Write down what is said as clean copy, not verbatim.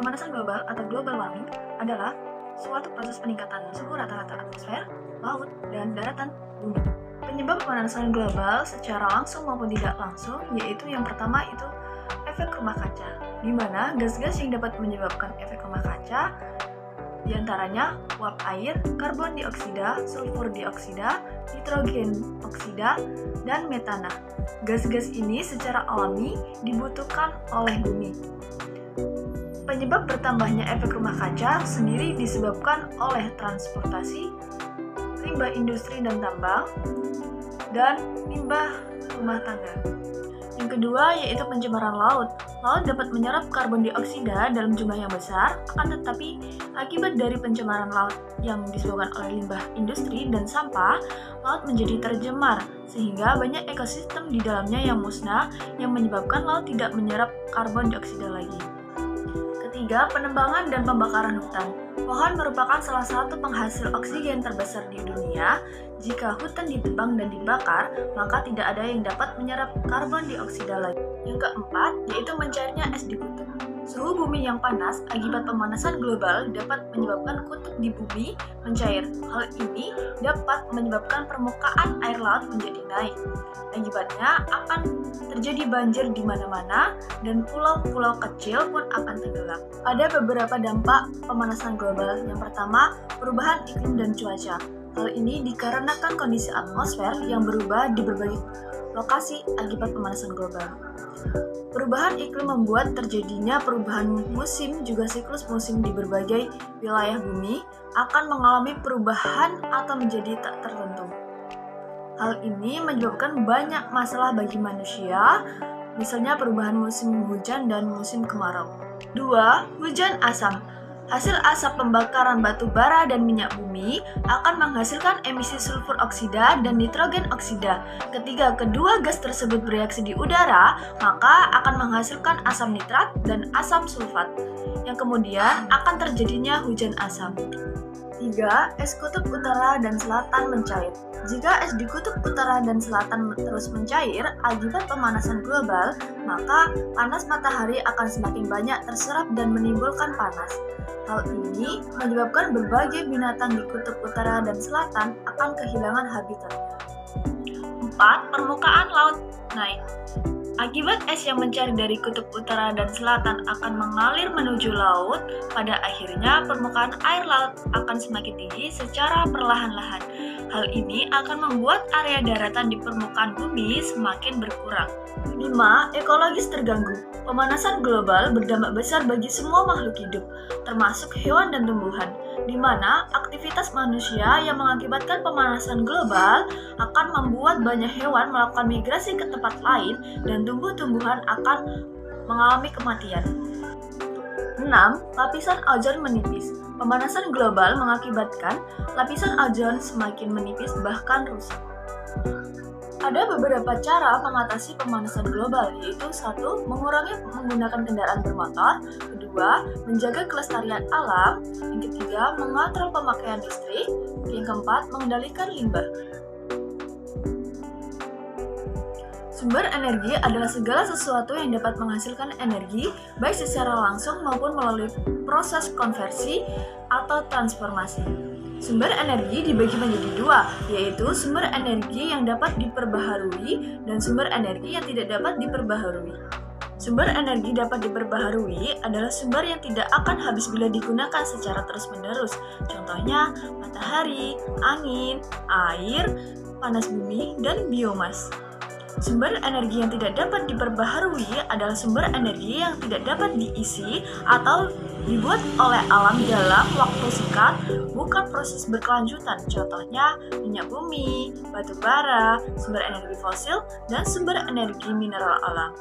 Pemanasan global atau global warming adalah suatu proses peningkatan suhu rata-rata atmosfer, laut, dan daratan bumi. Penyebab pemanasan global secara langsung maupun tidak langsung yaitu yang pertama itu efek rumah kaca, di mana gas-gas yang dapat menyebabkan efek rumah kaca diantaranya uap air, karbon dioksida, sulfur dioksida, nitrogen oksida, dan metana. Gas-gas ini secara alami dibutuhkan oleh bumi. Penyebab bertambahnya efek rumah kaca sendiri disebabkan oleh transportasi, limbah industri dan tambang, dan limbah rumah tangga. Yang kedua yaitu pencemaran laut. Laut dapat menyerap karbon dioksida dalam jumlah yang besar, akan tetapi akibat dari pencemaran laut yang disebabkan oleh limbah industri dan sampah, laut menjadi tercemar sehingga banyak ekosistem di dalamnya yang musnah yang menyebabkan laut tidak menyerap karbon dioksida lagi. Ketiga, penebangan dan pembakaran hutan. Pohon merupakan salah satu penghasil oksigen terbesar di dunia. Jika hutan ditebang dan dibakar, maka tidak ada yang dapat menyerap karbon dioksida lagi. Yang keempat, yaitu mencairnya es di kutub. Suhu bumi yang panas akibat pemanasan global dapat menyebabkan kutub di bumi mencair. Hal ini dapat menyebabkan permukaan air laut menjadi naik. Akibatnya akan terjadi banjir di mana-mana dan pulau-pulau kecil pun akan tenggelam. Ada beberapa dampak pemanasan global. Yang pertama, perubahan iklim dan cuaca. Hal ini dikarenakan kondisi atmosfer yang berubah di berbagai lokasi akibat pemanasan global. Perubahan iklim membuat terjadinya perubahan musim, juga siklus musim di berbagai wilayah bumi akan mengalami perubahan atau menjadi tak tertentu. Hal ini menyebabkan banyak masalah bagi manusia, misalnya perubahan musim hujan dan musim kemarau. 2. Hujan asam. Hasil asap pembakaran batu bara dan minyak bumi akan menghasilkan emisi sulfur oksida dan nitrogen oksida. Ketika kedua gas tersebut bereaksi di udara, maka akan menghasilkan asam nitrat dan asam sulfat, yang kemudian akan terjadinya hujan asam. 3. Es kutub utara dan selatan mencair. Jika es di kutub utara dan selatan terus mencair akibat pemanasan global, maka panas matahari akan semakin banyak terserap dan menimbulkan panas. Hal ini menyebabkan berbagai binatang di kutub utara dan selatan akan kehilangan habitatnya. 4. Permukaan laut naik. Akibat es yang mencair dari kutub utara dan selatan akan mengalir menuju laut, pada akhirnya permukaan air laut akan semakin tinggi secara perlahan-lahan. Hal ini akan membuat area daratan di permukaan bumi semakin berkurang. 5. Ekologis terganggu. Pemanasan global berdampak besar bagi semua makhluk hidup, termasuk hewan dan tumbuhan, di mana aktivitas manusia yang mengakibatkan pemanasan global akan membuat banyak hewan melakukan migrasi ke tempat lain dan tumbuh-tumbuhan akan mengalami kematian. 6. Lapisan ozon menipis. Pemanasan global mengakibatkan lapisan ozon semakin menipis bahkan rusak. Ada beberapa cara mengatasi pemanasan global, yaitu 1. Mengurangi menggunakan kendaraan bermotor, 2. Menjaga kelestarian alam, yang ketiga mengontrol pemakaian listrik, yang keempat mengendalikan limbah. Sumber energi adalah segala sesuatu yang dapat menghasilkan energi, baik secara langsung maupun melalui proses konversi atau transformasi. Sumber energi dibagi menjadi dua, yaitu sumber energi yang dapat diperbaharui dan sumber energi yang tidak dapat diperbaharui. Sumber energi dapat diperbaharui adalah sumber yang tidak akan habis bila digunakan secara terus-menerus. Contohnya, matahari, angin, air, panas bumi, dan biomas. Sumber energi yang tidak dapat diperbaharui adalah sumber energi yang tidak dapat diisi atau dibuat oleh alam dalam waktu singkat, bukan proses berkelanjutan. Contohnya, minyak bumi, batu bara, sumber energi fosil, dan sumber energi mineral alam.